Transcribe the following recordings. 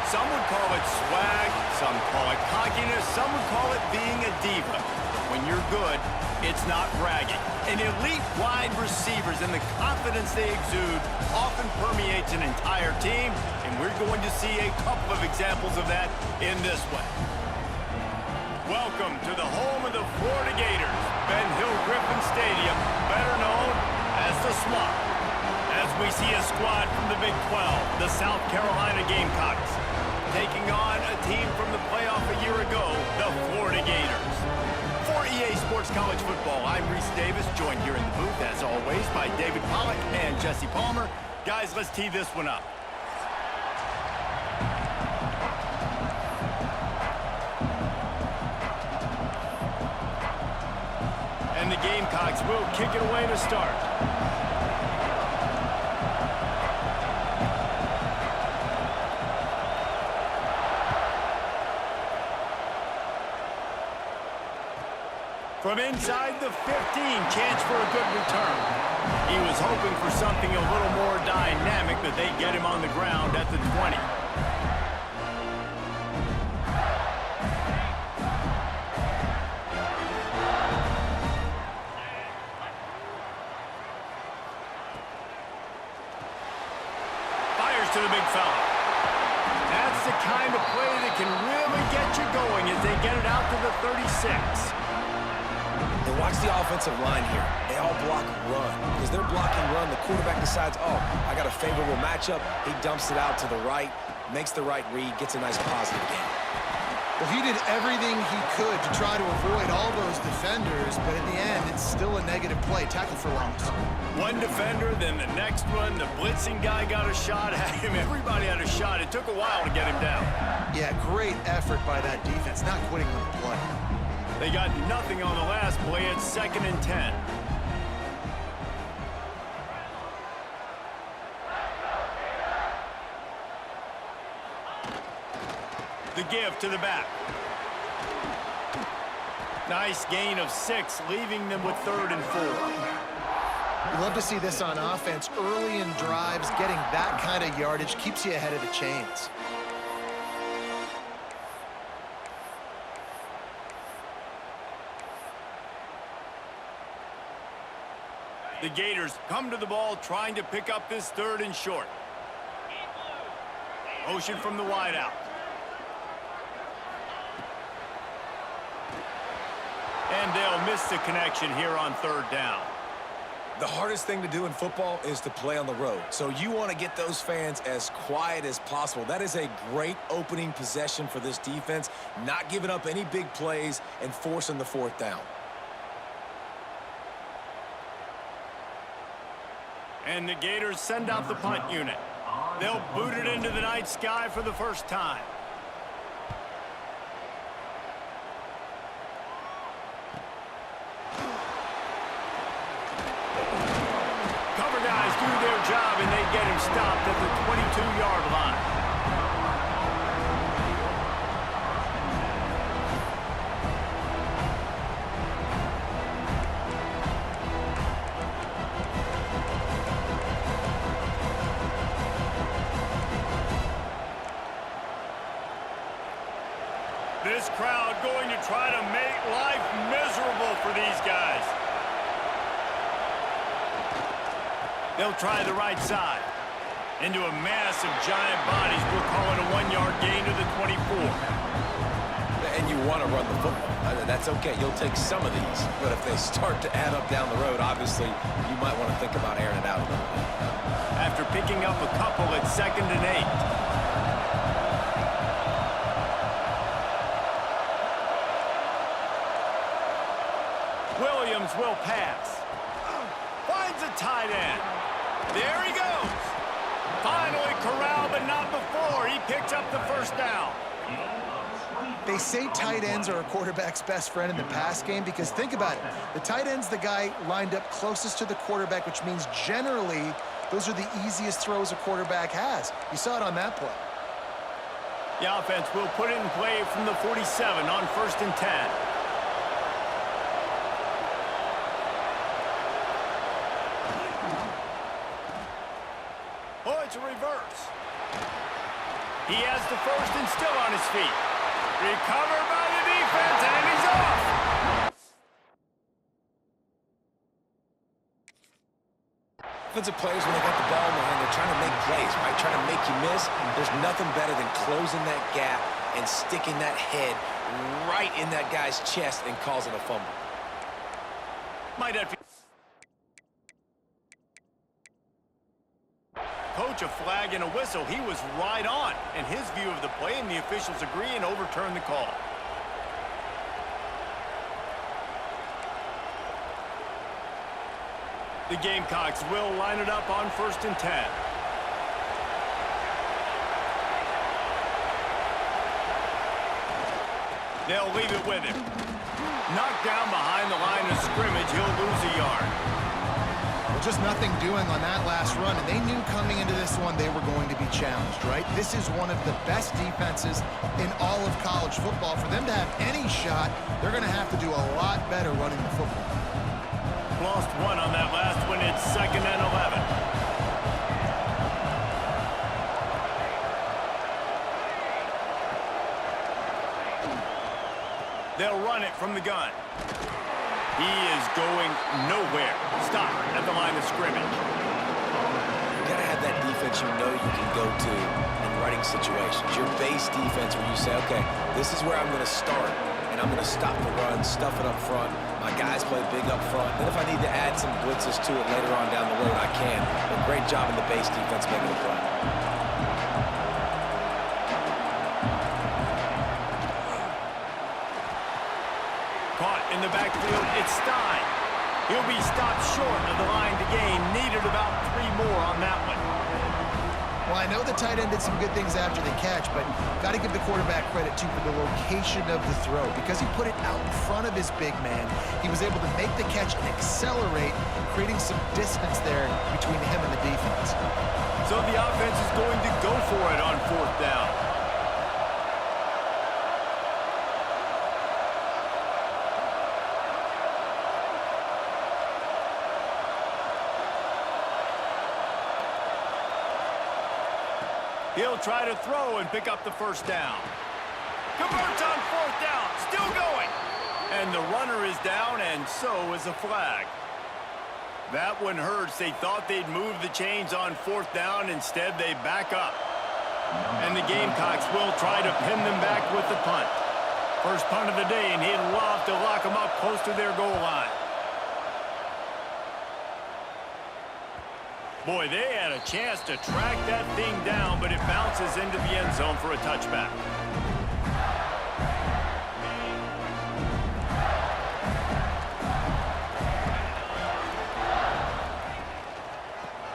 Some would call it swag, some call it cockiness, some would call it being a diva. When you're good, it's not bragging. And elite wide receivers and the confidence they exude often permeates an entire team, and we're going to see a couple of examples of that in this one. Welcome to the home of the Florida Gators, Ben Hill Griffin Stadium, better known as the Swamp. As we see a squad from the Big 12, the South Carolina Gamecocks, taking on a team from the playoff a year ago, the Florida Gators. For EA Sports College Football, I'm Reese Davis, joined here in the booth, as always, by David Pollack and Jesse Palmer. Guys, let's tee this one up. And the Gamecocks will kick it away to start. From inside the 15, chance for a good return. He was hoping for something a little more dynamic, but they get him on the ground at the 20. Fires to the big fella. That's the kind of play that can really get you going as they get it out to the 36. And watch the offensive line here. They all block run. Because they're blocking run, the quarterback decides, oh, I got a favorable matchup. He dumps it out to the right, makes the right read, gets a nice positive gain. Well, he did everything he could to try to avoid all those defenders, but in the end, it's still a negative play. Tackle for loss. One defender, then the next one. The blitzing guy got a shot at him. Everybody had a shot. It took a while to get him down. Yeah, great effort by that defense, not quitting on the play. They got nothing on the last play. It's 2nd and 10. The give to the back. Nice gain of 6, leaving them with 3rd and 4. You love to see this on offense. Early in drives, getting that kind of yardage keeps you ahead of the chains. The Gators come to the ball trying to pick up this 3rd and short. Motion from the wideout. And they'll miss the connection here on 3rd down. The hardest thing to do in football is to play on the road. So you want to get those fans as quiet as possible. That is a great opening possession for this defense, not giving up any big plays and forcing the 4th down. And the Gators send out the punt unit. They'll boot it into the night sky for the first time. Cover guys do their job, and they get him stopped at the 22-yard line. This crowd going to try to make life miserable for these guys. They'll try the right side. Into a mass of giant bodies. We'll call it a 1-yard gain to the 24. And you want to run the football. That's okay. You'll take some of these. But if they start to add up down the road, obviously, you might want to think about airing it out a little bit. After picking up a couple at 2nd and 8. Williams will pass. Finds a tight end. There he goes. Finally corralled, but not before. He picks up the 1st down. They say tight ends are a quarterback's best friend in the pass game because think about it. The tight end's the guy lined up closest to the quarterback, which means generally those are the easiest throws a quarterback has. You saw it on that play. The offense will put it in play from the 47 on 1st and 10. Oh, it's a reverse. He has to first and still on his feet. Recovered by the defense, and he's off. Defensive players, when they got the ball in their hand, they're trying to make plays, right? Trying to make you miss. There's nothing better than closing that gap and sticking that head right in that guy's chest and causing a fumble. Might have to... Coach, a flag and a whistle. He was right on in his view of the play, and the officials agree and overturn the call. The Gamecocks will line it up on 1st and 10. They'll leave it with him. Knocked down behind the line of scrimmage. He'll lose a yard. Well, just nothing doing on that last run, and they knew coming into this one they were going to be challenged, right? This is one of the best defenses in all of college football. For them to have any shot, they're going to have to do a lot better running the football. Lost one on that last one. It's 2nd and 11. They'll run it from the gun. He is going nowhere. Stop at the line of scrimmage. You got to have that defense you know you can go to in running situations. Your base defense where you say, okay, this is where I'm going to start, and I'm going to stop the run, stuff it up front. My guys play big up front. Then if I need to add some blitzes to it later on down the road, I can. But great job in the base defense making the play. Caught in the backfield, it's Stein. He'll be stopped short of the line to gain. Needed about 3 more on that one. Well, I know the tight end did some good things after the catch, but got to give the quarterback credit, too, for the location of the throw. Because he put it out in front of his big man, he was able to make the catch and accelerate, creating some distance there between him and the defense. So the offense is going to go for it on 4th down. He'll try to throw and pick up the 1st down. Converts on 4th down, still going. And the runner is down, and so is a flag. That one hurts. They thought they'd move the chains on 4th down. Instead, they back up. And the Gamecocks will try to pin them back with the punt. First punt of the day, and he'd love to lock them up close to their goal line. Boy, they had a chance to track that thing down, but it bounces into the end zone for a touchback.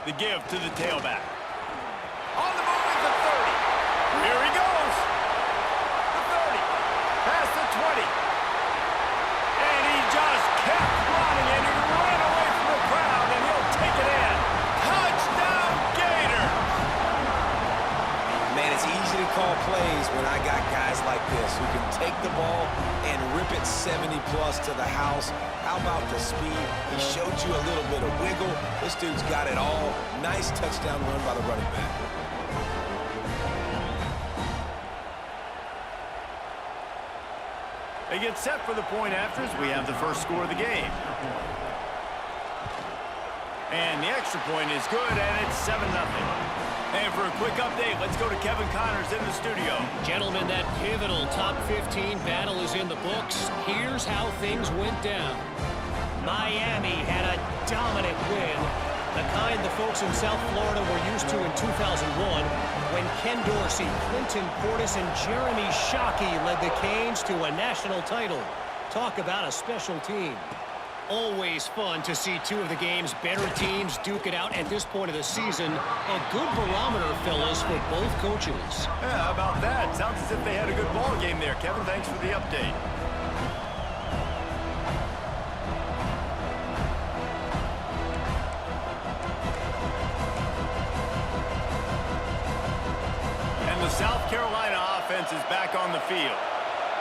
The give to the tailback. On the move at the 30. Here he goes. The 30. Past the 20. And he just kept running, and he ran away from the crowd, and he'll take it in. Touchdown, Gators! Man, it's easy to call plays when I got guys like this who can take the ball and rip it 70-plus to the house. How about the speed? He showed you a little bit of wiggle. This dude's got it all. Nice touchdown run by the running back. They get set for the point afters. We have the first score of the game. And the extra point is good, and it's 7-0. And for a quick update, let's go to Kevin Connors in the studio. Gentlemen, that pivotal top 15 battle is in the books. Here's how things went down. Miami had a dominant win, the kind the folks in South Florida were used to in 2001 when Ken Dorsey, Clinton Portis, and Jeremy Shockey led the Canes to a national title. Talk about a special team. Always fun to see 2 of the game's better teams duke it out at this point of the season. A good barometer, fellas, for both coaches. Yeah, how about that? Sounds as if they had a good ball game there. Kevin, thanks for the update. And the South Carolina offense is back on the field.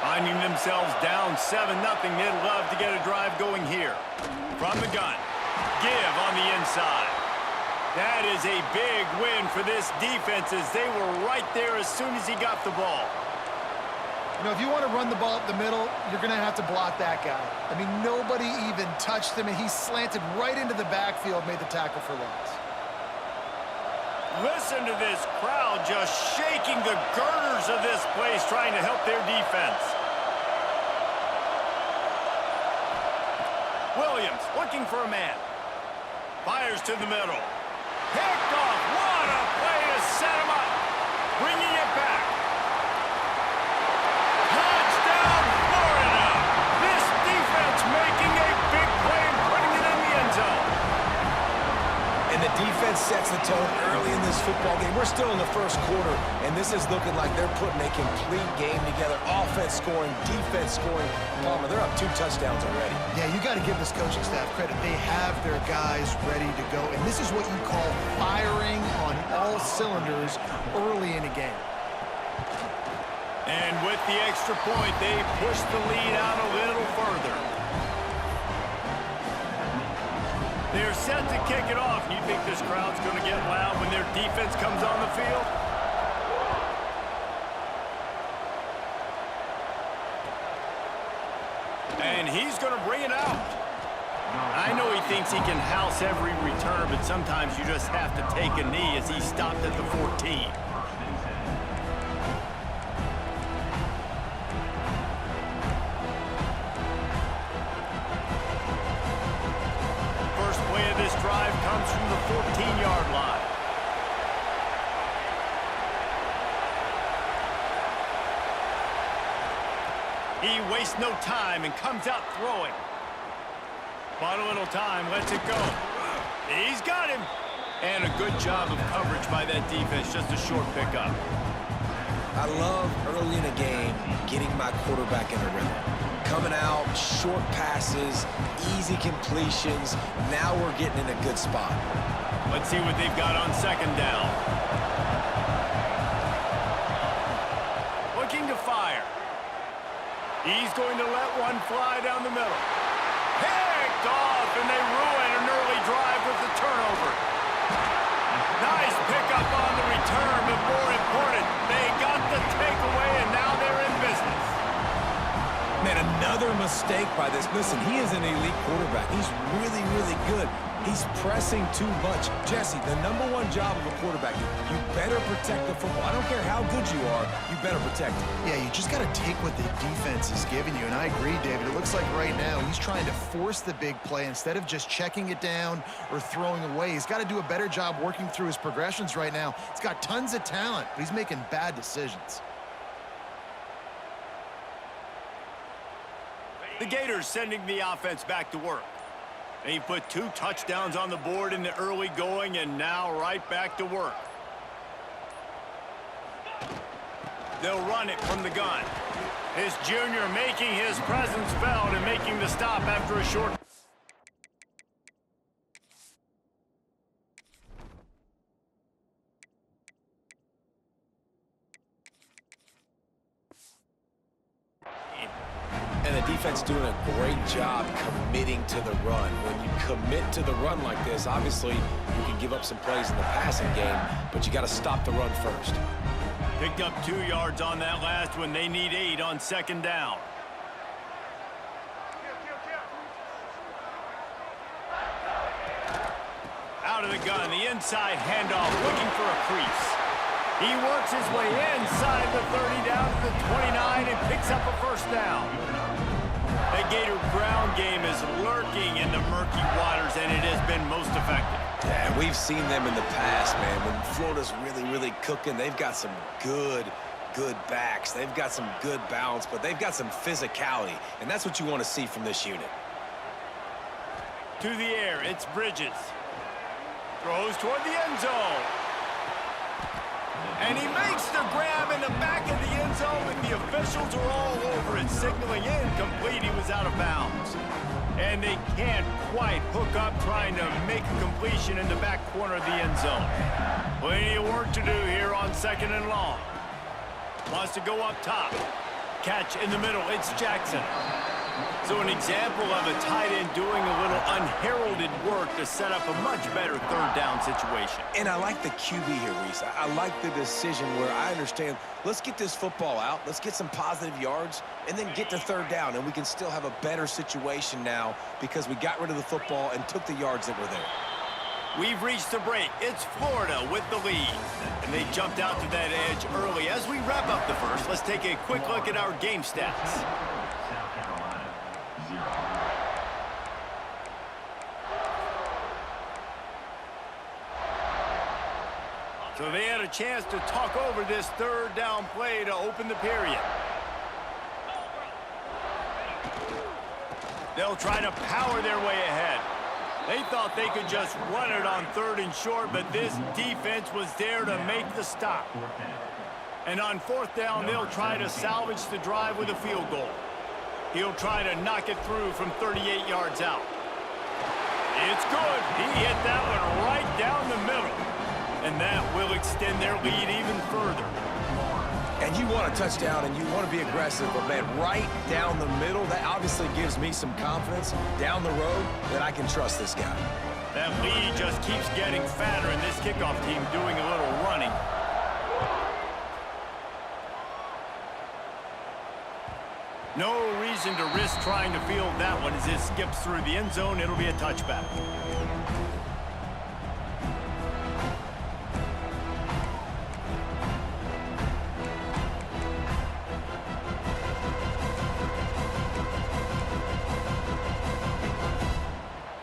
Finding themselves down 7-0, they'd love to get a drive going here. From the gun, give on the inside. That is a big win for this defense as they were right there as soon as he got the ball. You know, if you want to run the ball up the middle, you're going to have to block that guy. I mean, nobody even touched him, and he slanted right into the backfield, made the tackle for loss. Listen to this crowd just shaking the girders of this place, trying to help their defense. Williams looking for a man. Fires to the middle. Picked off. What a play to set him up. Bringing it back. Touchdown, Florida. This defense making a big play and putting it in the end zone. And the defense sets the tone early in this football game. We're still in the first quarter, and this is looking like they're putting a complete game together. Offense scoring, defense scoring. Palmer, they're up 2 touchdowns already. Yeah, you got to give this coaching staff credit. They have their guys ready to go, and this is what you call firing on all cylinders early in a game. And with the extra point, they push the lead out a little further. They're set to kick it off. You think this crowd's going to get loud when their defense comes on the field? And he's going to bring it out. I know he thinks he can house every return, but sometimes you just have to take a knee as he stopped at the 14. First play of this drive comes from the 14-yard line. He wastes no time and comes out throwing. Bought a little time, lets it go. He's got him. And a good job of coverage by that defense, just a short pickup. I love early in a game getting my quarterback in a rhythm. Coming out, short passes, easy completions. Now we're getting in a good spot. Let's see what they've got on second down. Looking to fire. He's going to let one fly down the middle. Picked off, and they ruin an early drive with the turnover. Nice pickup on the return, but more important, they got the takeaway, and now they're in business. Man, another mistake by this. Listen, he is an elite quarterback. He's really, really good. He's pressing too much. Jesse, the #1 job of a quarterback, you better protect the football. I don't care how good you are, you better protect it. Yeah, you just got to take what the defense is giving you, and I agree, David. It looks like right now he's trying to force the big play instead of just checking it down or throwing away. He's got to do a better job working through his progressions right now. He's got tons of talent, but he's making bad decisions. The Gators sending the offense back to work. They put 2 touchdowns on the board in the early going, and now right back to work. They'll run it from the gun. His junior making his presence felt and making the stop after a short. And the defense doing a great job committing to the run. When you commit to the run like this, obviously you can give up some plays in the passing game, but you got to stop the run first. Picked up 2 yards on that last one. They need 8 on second down. Out of the gun, the inside handoff, looking for a crease. He works his way inside the 30 down to the 29 and picks up a first down. The Gator ground game is lurking in the murky waters, and it has been most effective. Yeah, we've seen them in the past, man. When Florida's really, really cooking, they've got some good backs. They've got some good balance, but they've got some physicality, and that's what you want to see from this unit. To the air, it's Bridges. Throws toward the end zone. And he makes the grab in the back of the end zone, but the officials are all over it, signaling incomplete. He was out of bounds. And they can't quite hook up trying to make a completion in the back corner of the end zone. Plenty of work to do here on second and long. Wants to go up top. Catch in the middle. It's Jackson. So an example of a tight end doing a little unheralded work to set up a much better third down situation. And I like the QB here, Reese. I like the decision where I understand, let's get this football out, let's get some positive yards, and then get to third down, and we can still have a better situation now because we got rid of the football and took the yards that were there. We've reached the break. It's Florida with the lead. And they jumped out to that edge early. As we wrap up the first, let's take a quick look at our game stats. So they had a chance to talk over this third down play to open the period. They'll try to power their way ahead. They thought they could just run it on third and short, but this defense was there to make the stop. And on fourth down, they'll try to salvage the drive with a field goal. He'll try to knock it through from 38 yards out. It's good. He hit that one right down the middle. And that will extend their lead even further. And you want a touchdown and you want to be aggressive, but man, right down the middle, that obviously gives me some confidence down the road that I can trust this guy. That lead just keeps getting fatter, and this kickoff team doing a little running. No reason to risk trying to field that one as it skips through the end zone. It'll be a touchback.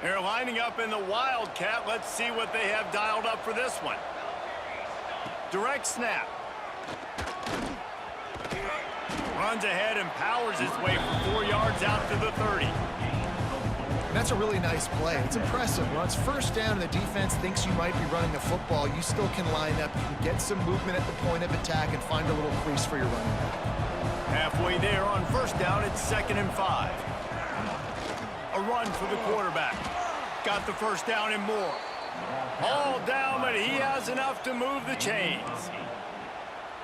They're lining up in the Wildcat. Let's see what they have dialed up for this one. Direct snap. Runs ahead and powers his way for 4 yards out to the 30. And that's a really nice play. It's impressive. When it's first down and the defense thinks you might be running the football, you still can line up. You can get some movement at the point of attack and find a little crease for your running back. Halfway there on first down, it's 2nd and 5. A run for the quarterback. Got the first down and more. All down, but he has enough to move the chains.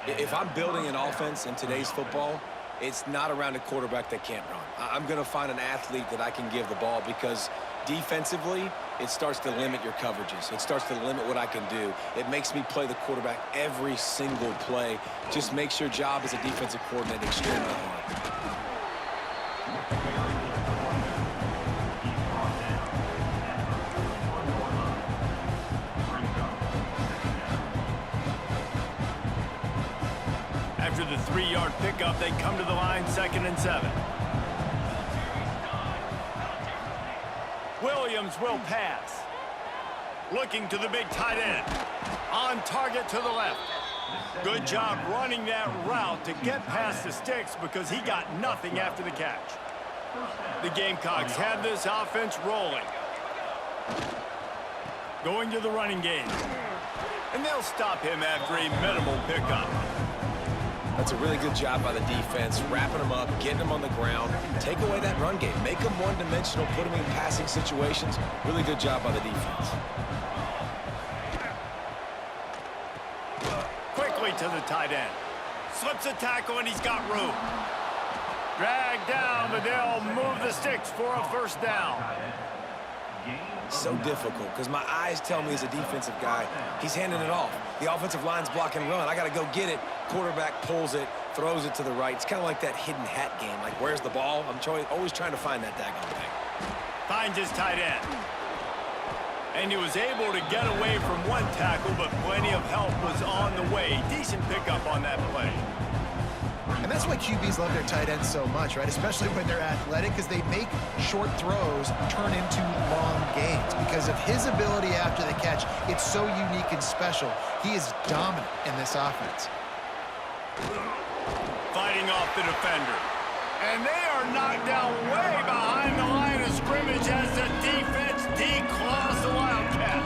If I'm building an offense in today's football, it's not around a quarterback that can't run. I'm going to find an athlete that I can give the ball because defensively, it starts to limit your coverages. It starts to limit what I can do. It makes me play the quarterback every single play. Just makes your job as a defensive coordinator extremely hard. After the 3-yard pickup, they come to the line, 2nd and 7. Williams will pass. Looking to the big tight end. On target to the left. Good job running that route to get past the sticks because he got nothing after the catch. The Gamecocks have this offense rolling. Going to the running game. And they'll stop him after a minimal pickup. That's a really good job by the defense, wrapping them up, getting them on the ground, take away that run game, make them one-dimensional, put them in passing situations. Really good job by the defense. Quickly to the tight end. Slips a tackle, and he's got room. Dragged down, but they'll move the sticks for a first down. So difficult because my eyes tell me as a defensive guy, he's handing it off. The offensive line's blocking run. I got to go get it. Quarterback pulls it, throws it to the right. It's kind of like that hidden hat game. Like, where's the ball? I'm always trying to find that daggone thing. Finds his tight end. And he was able to get away from one tackle, but plenty of help was on the way. Decent pickup on that play. And that's why QBs love their tight ends so much, right? Especially when they're athletic, because they make short throws turn into long gains. Because of his ability after the catch, it's so unique and special. He is dominant in this offense. Fighting off the defender. And they are knocked down way behind the line of scrimmage as the defense declaws the Wildcat.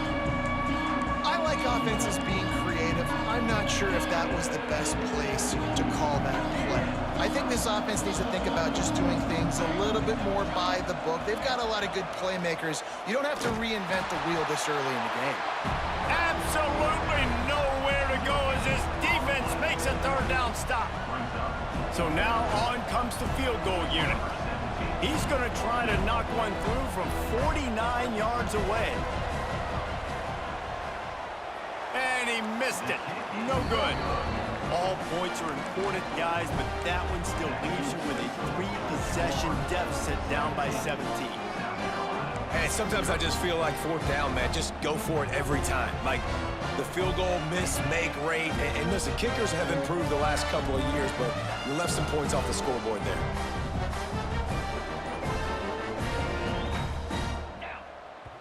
I like offenses being creative. I'm not sure if that was the best place to call that play. I think this offense needs to think about just doing things a little bit more by the book. They've got a lot of good playmakers. You don't have to reinvent the wheel this early in the game. Absolutely nowhere to go as this defense makes a third down stop. So now on comes the field goal unit. He's going to try to knock one through from 49 yards away. And he missed it. No good. All points are important, guys, but that one still leaves you with a 3-possession deficit down by 17. And sometimes I just feel like fourth down, man, just go for it every time. Like the field goal miss-make rate. And listen, kickers have improved the last couple of years, but you left some points off the scoreboard there.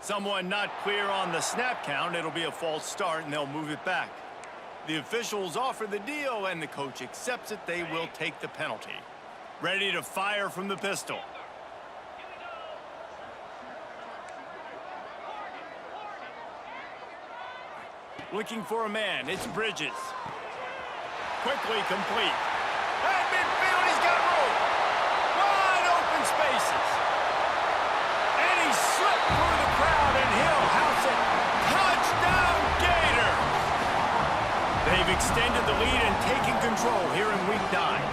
Someone not clear on the snap count. It'll be a false start, and they'll move it back. The officials offer the deal, and the coach accepts it. They will take the penalty. Ready to fire from the pistol. Looking for a man. It's Bridges. Quickly complete. At midfield, he's got room. Wide open spaces. And he slipped through the crowd, and he'll house it. Touchdown, Gators! They've extended the lead and taken control here in Week 9.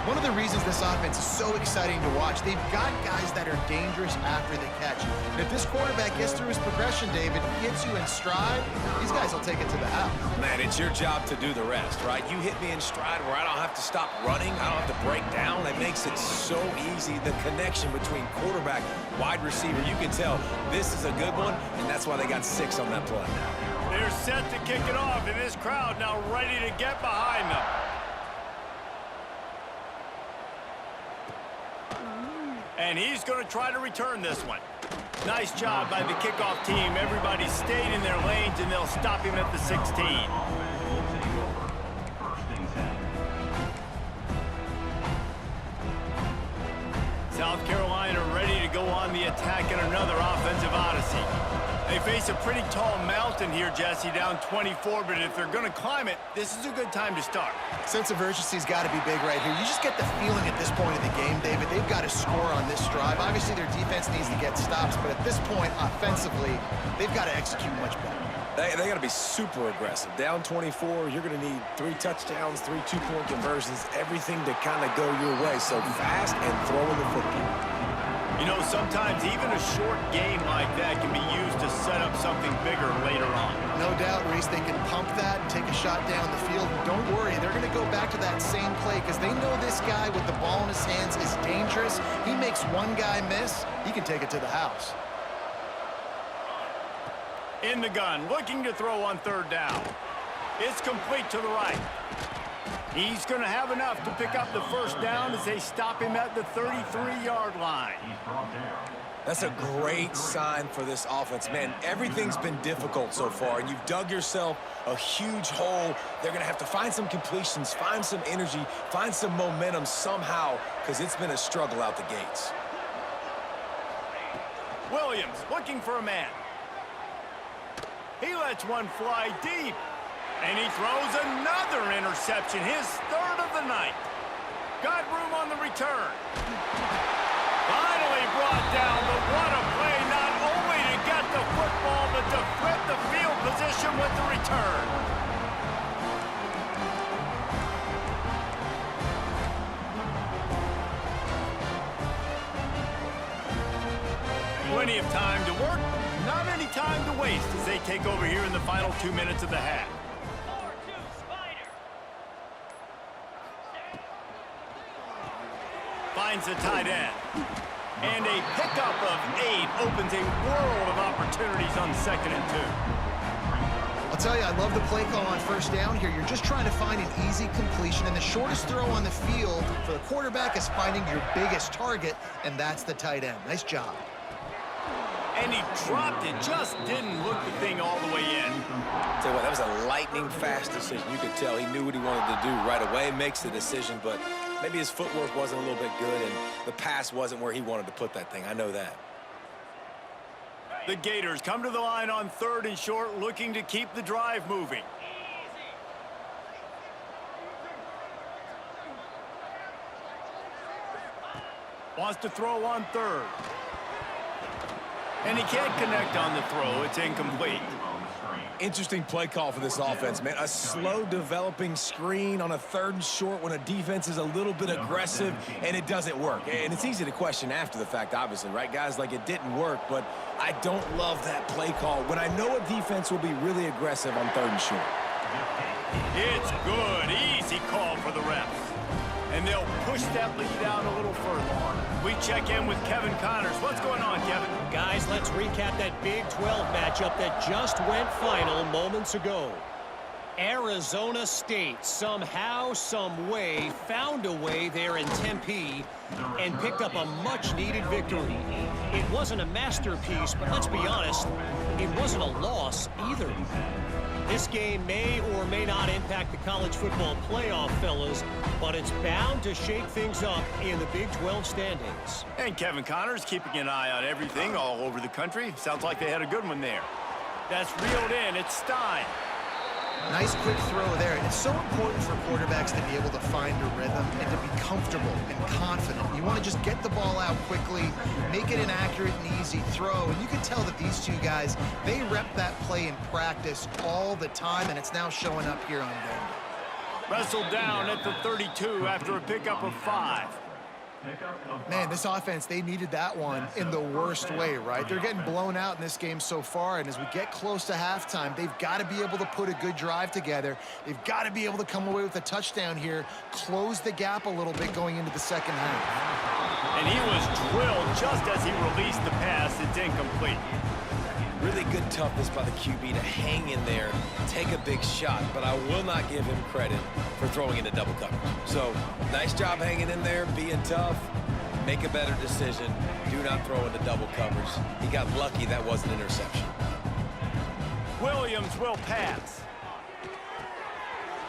One of the reasons this offense is so exciting to watch, they've got guys that are dangerous after the catch. And if this quarterback gets through his progression, David, gets you in stride, these guys will take it to the house. Man, it's your job to do the rest, right? You hit me in stride where I don't have to stop running. I don't have to break down. It makes it so easy. The connection between quarterback, wide receiver, you can tell this is a good one, and that's why they got 6 on that play. They're set to kick it off, and this crowd now ready to get behind them. And he's going to try to return this one. Nice job by the kickoff team. Everybody stayed in their lanes, and they'll stop him at the 16. South Carolina ready to go on the attack in another offensive odyssey. They face a pretty tall mountain here, Jesse, down 24, but if they're going to climb it, this is a good time to start. Sense of urgency's got to be big right here. You just get the feeling at this point in the game, David, they've got to score on this drive. Obviously, their defense needs to get stops, but at this point, offensively, they've got to execute much better. They got to be super aggressive. Down 24, you're going to need 3 touchdowns, 3 two-point conversions, everything to kind of go your way. So fast and throwing the football. You know, sometimes even a short game like that can be used to set up something bigger later on. No doubt, Reese, they can pump that and take a shot down the field. Don't worry, they're going to go back to that same play because they know this guy with the ball in his hands is dangerous. He makes one guy miss, he can take it to the house. In the gun, looking to throw on 3rd down. It's complete to the right. He's going to have enough to pick up the 1st down as they stop him at the 33-yard line. That's a great sign for this offense. Man, everything's been difficult so far, and you've dug yourself a huge hole. They're going to have to find some completions, find some energy, find some momentum somehow, because it's been a struggle out the gates. Williams looking for a man. He lets one fly deep. And he throws another interception, his 3rd of the night. Got room on the return. Finally brought down, but what a play, not only to get the football, but to flip the field position with the return. Plenty of time to work, not any time to waste as they take over here in the final 2 minutes of the half. Finds the tight end. And a pickup of 8 opens a world of opportunities on 2nd and 2. I'll tell you, I love the play call on 1st down here. You're just trying to find an easy completion, and the shortest throw on the field for the quarterback is finding your biggest target, and that's the tight end. Nice job. And he dropped it, just didn't look the thing all the way in. Tell you what, that was a lightning-fast decision. You could tell he knew what he wanted to do right away, makes the decision, but maybe his footwork wasn't a little bit good, and the pass wasn't where he wanted to put that thing. I know that. The Gators come to the line on 3rd and short, looking to keep the drive moving. Wants to throw on 3rd. And he can't connect on the throw. It's incomplete. Interesting play call for this offense, man. A slow developing screen on a 3rd and short when a defense is a little bit aggressive and it doesn't work. And it's easy to question after the fact, obviously, right, guys? Like, it didn't work, but I don't love that play call when I know a defense will be really aggressive on 3rd and short. It's good. Easy call for the refs. And they'll push that lead out a little further. We check in with Kevin Connors. What's going on, Kevin? Guys, let's recap that Big 12 matchup that just went final moments ago. Arizona State somehow, some way, found a way there in Tempe and picked up a much-needed victory. It wasn't a masterpiece, but let's be honest, it wasn't a loss either. This game may or may not impact the college football playoff, fellas, but it's bound to shake things up in the Big 12 standings. And Kevin Connors keeping an eye on everything all over the country. Sounds like they had a good one there. That's reeled in. It's Stein. Nice quick throw there. And it's so important for quarterbacks to be able to find a rhythm and to be comfortable and confident. You want to just get the ball out quickly, make it an accurate and easy throw. And you can tell that these two guys, they rep that play in practice all the time, and it's now showing up here on Denver. Wrestled down at the 32 after a pickup of 5. Man, this offense, they needed that one in the worst way, right? They're getting blown out in this game so far, and as we get close to halftime, they've got to be able to put a good drive together. They've got to be able to come away with a touchdown here, close the gap a little bit going into the second half. And he was drilled just as he released the pass. It's incomplete. Really good toughness by the QB to hang in there, take a big shot, but I will not give him credit for throwing into double coverage. So, nice job hanging in there, being tough, make a better decision, do not throw into double coverage. He got lucky that was an interception. Williams will pass.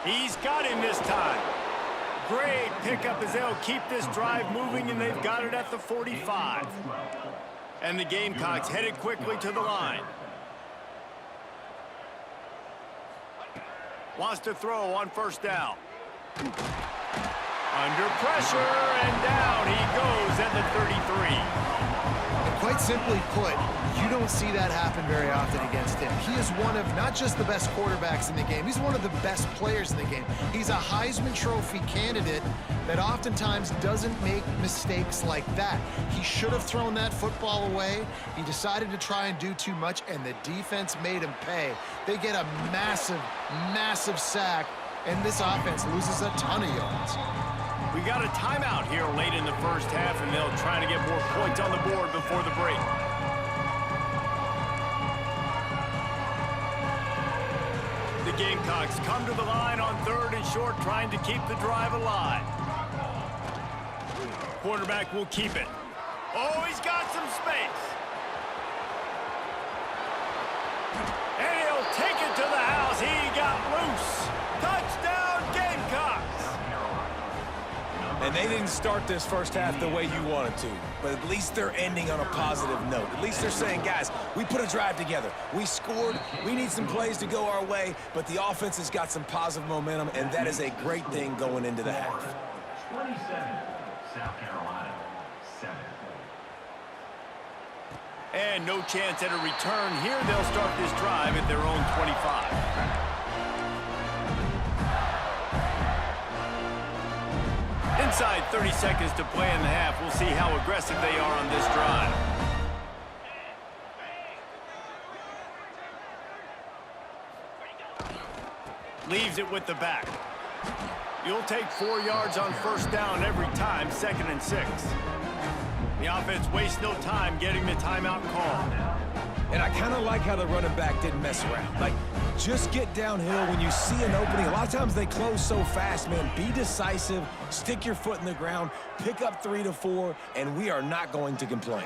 He's got him this time. Great pickup as they'll keep this drive moving, and they've got it at the 45. And the Gamecocks headed quickly to the line. Wants to throw on 1st down. Under pressure, and down he goes at the 33. And quite simply put, you don't see that happen very often against him. He is one of not just the best quarterbacks in the game, he's one of the best players in the game. He's a Heisman Trophy candidate that oftentimes doesn't make mistakes like that. He should have thrown that football away. He decided to try and do too much, and the defense made him pay. They get a massive, massive sack, and this offense loses a ton of yards. We got a timeout here late in the first half, and they'll try to get more points on the board before the break. The Gamecocks come to the line on 3rd and short, trying to keep the drive alive. Quarterback will keep it. Oh, he's got some space. And he'll take it to the house. He got loose. Touchdown, Gamecocks. And they didn't start this first half the way you wanted to, but at least they're ending on a positive note. At least they're saying, guys, we put a drive together. We scored. We need some plays to go our way, but the offense has got some positive momentum, and that is a great thing going into the half. 27, South Carolina, 7. And no chance at a return here. They'll start this drive at their own 25. Inside 30 seconds to play in the half. We'll see how aggressive they are on this drive. Leaves it with the back. You'll take 4 yards on 1st down every time, 2nd and 6. The offense wastes no time getting the timeout call. And I kind of like how the running back didn't mess around. Like, just get downhill when you see an opening. A lot of times they close so fast, man. Be decisive, stick your foot in the ground, pick up 3 to 4, and we are not going to complain.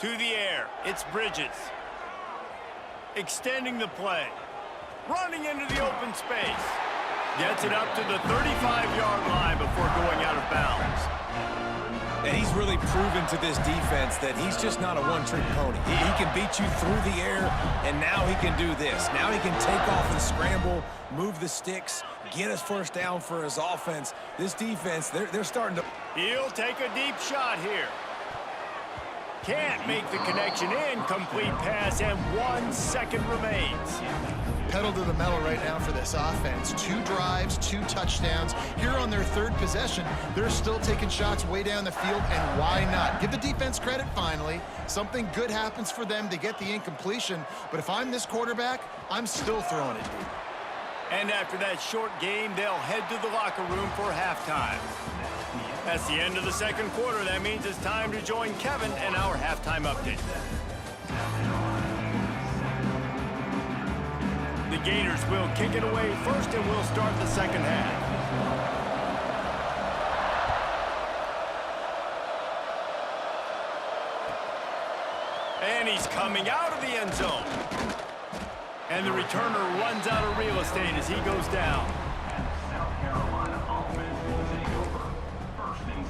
To the air, it's Bridges. Extending the play. Running into the open space. Gets it up to the 35-yard line before going out of bounds. And he's really proven to this defense that he's just not a one-trick pony. He can beat you through the air, and now he can do this. Now he can take off and scramble, move the sticks, get us 1st down for his offense. This defense, they're starting to... He'll take a deep shot here. Can't make the connection. Incomplete pass, and 1 second remains. Pedal to the metal right now for this offense. 2 drives, 2 touchdowns. Here on their 3rd possession, they're still taking shots way down the field, and why not? Give the defense credit finally. Something good happens for them to get the incompletion, but if I'm this quarterback, I'm still throwing it deep. And after that short game, they'll head to the locker room for halftime. That's the end of the 2nd quarter. That means it's time to join Kevin and our halftime update. The Gators will kick it away first, and we'll start the 2nd half. And he's coming out of the end zone. And the returner runs out of real estate as he goes down. South Carolina offense will take over. 1st and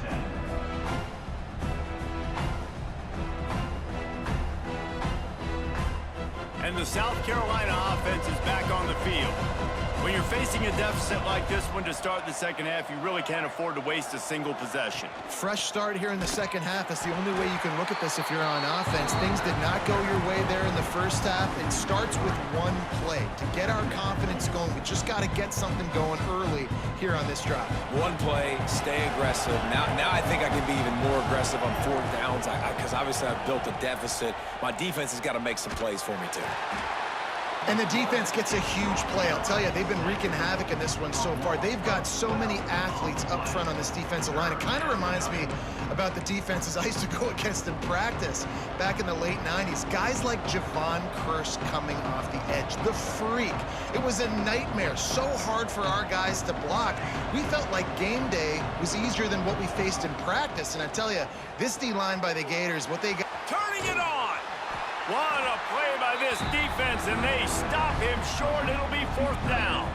10. And the South Carolina offense is back on the field. When you're facing a deficit like this one to start the 2nd half, you really can't afford to waste a single possession. Fresh start here in the 2nd half. That's the only way you can look at this if you're on offense. Things did not go your way there in the 1st half. It starts with 1 play. To get our confidence going, we just got to get something going early here on this drive. 1 play, stay aggressive. Now I think I can be even more aggressive on 4th downs because obviously I've built a deficit. My defense has got to make some plays for me too. And the defense gets a huge play. I'll tell you, they've been wreaking havoc in this one so far. They've got so many athletes up front on this defensive line. It kind of reminds me about the defenses I used to go against in practice back in the late 90s. Guys like Javon Curse coming off the edge, the freak. It was a nightmare, so hard for our guys to block. We felt like game day was easier than what we faced in practice. And I tell you, this D-line by the Gators, what they got... Turning it on! What a play by this defense, and they stop him short. It'll be 4th down.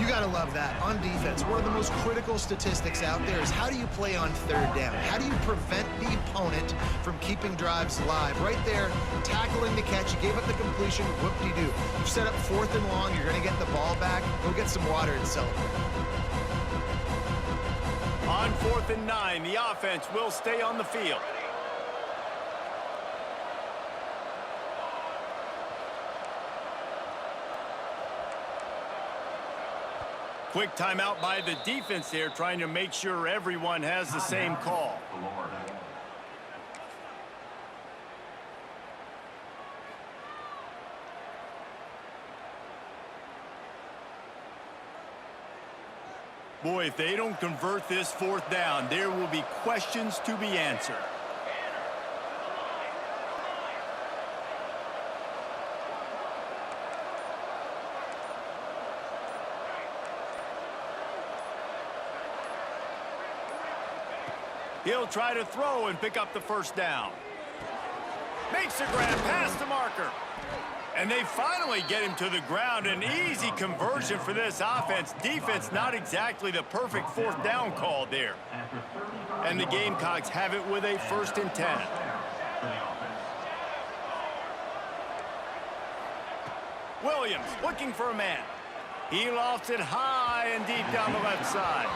You got to love that. On defense, one of the most critical statistics out there is how do you play on 3rd down? How do you prevent the opponent from keeping drives live? Right there, tackling the catch. You gave up the completion. Whoop-de-doo. You've set up 4th and long. You're going to get the ball back. Go get some water and celebrate. On 4th and 9, the offense will stay on the field. Quick timeout by the defense there, trying to make sure everyone has the same call. Boy, if they don't convert this 4th down, there will be questions to be answered. He'll try to throw and pick up the 1st down. Makes a grab past the marker. And they finally get him to the ground. An easy conversion for this offense. Defense, not exactly the perfect 4th down call there. And the Gamecocks have it with a 1st and 10. Williams looking for a man. He lofts it high and deep down the left side.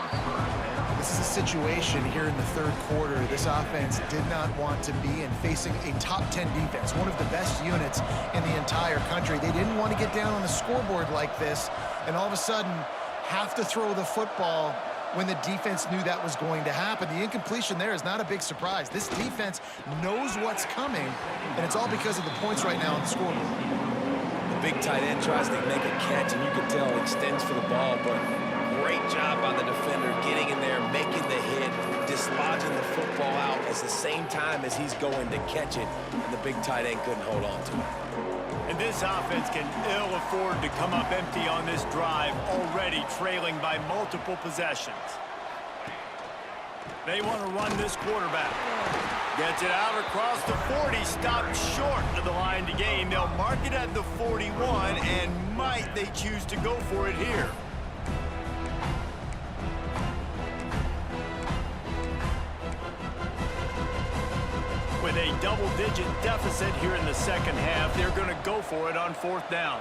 This is a situation here in the 3rd quarter this offense did not want to be in, facing a top 10 defense, one of the best units in the entire country. They didn't want to get down on the scoreboard like this and all of a sudden have to throw the football when the defense knew that was going to happen. The incompletion there is not a big surprise. This defense knows what's coming, and it's all because of the points right now on the scoreboard. The big tight end tries to make a catch, and you can tell he extends for the ball, but great job by the defender getting in there, making the hit, dislodging the football out at the same time as he's going to catch it, and the big tight end couldn't hold on to it. And this offense can ill afford to come up empty on this drive, already trailing by multiple possessions. They want to run this quarterback. Gets it out across the 40, stopped short of the line to gain. They'll mark it at the 41, and might they choose to go for it here. With a double-digit deficit here in the 2nd half, they're going to go for it on 4th down.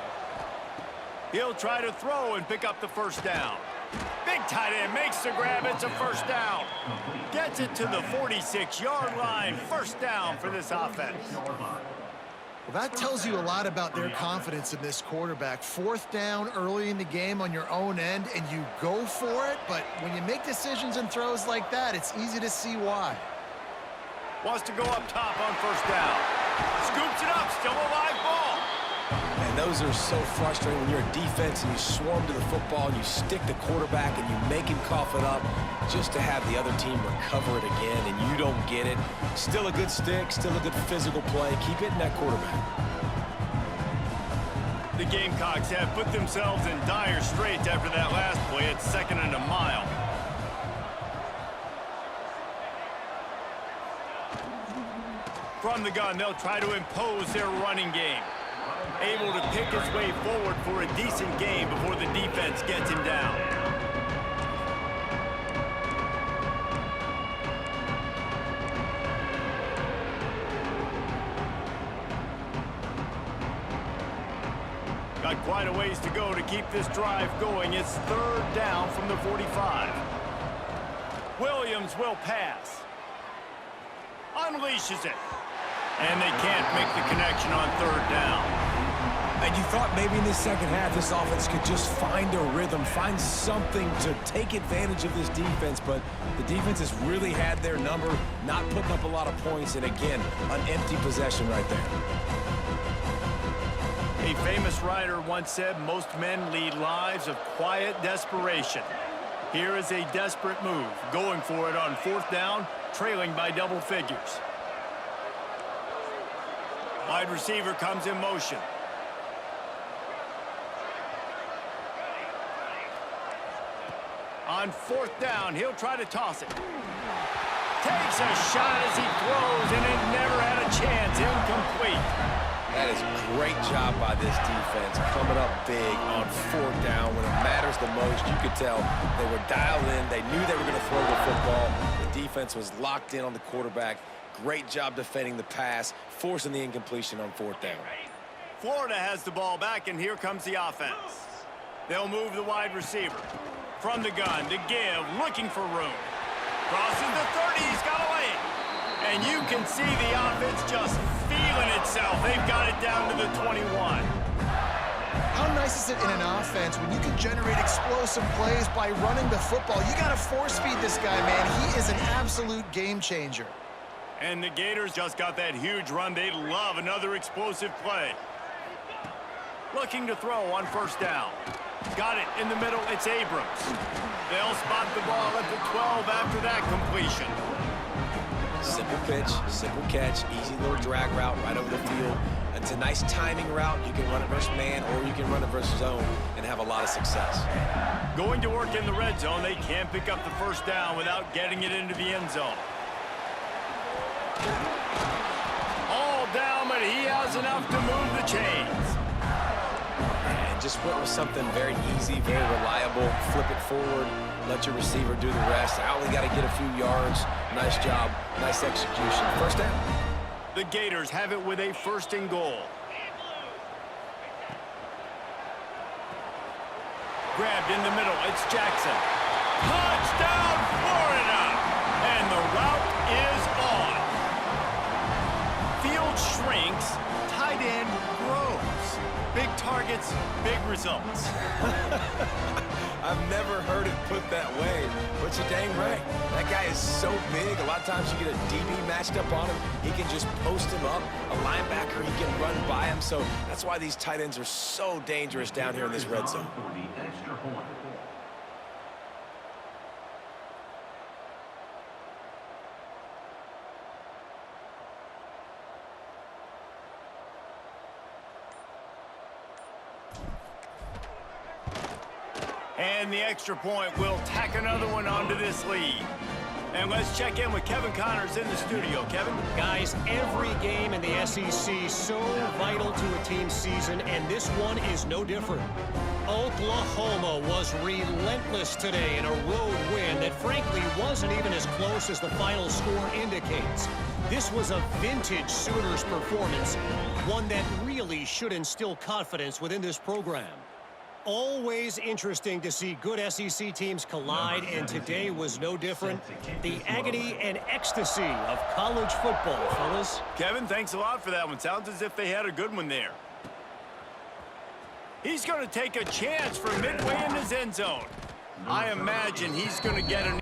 He'll try to throw and pick up the 1st down. Big tight end makes the grab. It's a first down. Gets it to the 46-yard line. First down for this offense. Well, that tells you a lot about their confidence in this quarterback. Fourth down early in the game on your own end, and you go for it. But when you make decisions and throws like that, it's easy to see why. Wants to go up top on first down. Scoops it up. Still a live ball. And those are so frustrating when you're a defense and you swarm to the football and you stick the quarterback and you make him cough it up just to have the other team recover it again and you don't get it. Still a good stick, still a good physical play. Keep hitting that quarterback. The Gamecocks have put themselves in dire straits after that last play. It's 2nd and a mile. From the gun, they'll try to impose their running game. Able to pick his way forward for a decent game before the defense gets him down. Got quite a ways to go to keep this drive going. It's 3rd down from the 45. Williams will pass. Unleashes it. And they can't make the connection on 3rd down. And you thought maybe in this second half this offense could just find a rhythm, find something to take advantage of this defense, but the defense has really had their number, not putting up a lot of points, and again, an empty possession right there. A famous writer once said, most men lead lives of quiet desperation. Here is a desperate move, going for it on 4th down, trailing by double figures. Wide receiver comes in motion. On 4th down, he'll try to toss it. Takes a shot as he throws, and it never had a chance. Incomplete. That is a great job by this defense, coming up big on 4th down when it matters the most. You could tell they were dialed in. They knew they were going to throw the football. The defense was locked in on the quarterback. Great job defending the pass, forcing the incompletion on 4th down. Florida has the ball back, and here comes the offense. They'll move the wide receiver. From the gun, to give, looking for room. Crosses the 30, he's got a lane. And you can see the offense just feeling itself. They've got it down to the 21. How nice is it in an offense when you can generate explosive plays by running the football? You got to force feed this guy, man. He is an absolute game changer. And the Gators just got that huge run. They love another explosive play. Looking to throw on 1st down. Got it in the middle. It's Abrams. They'll spot the ball at the 12 after that completion. Simple pitch, simple catch, easy little drag route right over the field. It's a nice timing route. You can run it versus man or you can run it versus zone and have a lot of success. Going to work in the red zone. They can't pick up the 1st down without getting it into the end zone. All down, but he has enough to move the chains. And just went with something very easy, very reliable. Flip it forward, let your receiver do the rest. I only got to get a few yards. Nice job, nice execution. 1st down. The Gators have it with a 1st and goal. Grabbed in the middle, it's Jackson. Touchdown, Florida! And the route is on. Field shrinks, tight end grows. Big targets, big results. I've never heard it put that way, but you're dang right. That guy is so big. A lot of times you get a DB matched up on him. He can just post him up. A linebacker, he can run by him. So that's why these tight ends are so dangerous down here in this red zone. And the extra point will tack another one onto this lead. And let's check in with Kevin Connors in the studio. Kevin? Guys, every game in the SEC is so vital to a team's season, and this one is no different. Oklahoma was relentless today in a road win that frankly wasn't even as close as the final score indicates. This was a vintage Sooners performance, one that really should instill confidence within this program. always interesting to see good SEC teams collide, and today was no different. The agony and ecstasy of college football, fellas. Kevin, thanks a lot for that one. Sounds as if they had a good one there. He's going to take a chance from midway in his end zone. I imagine he's going to get an...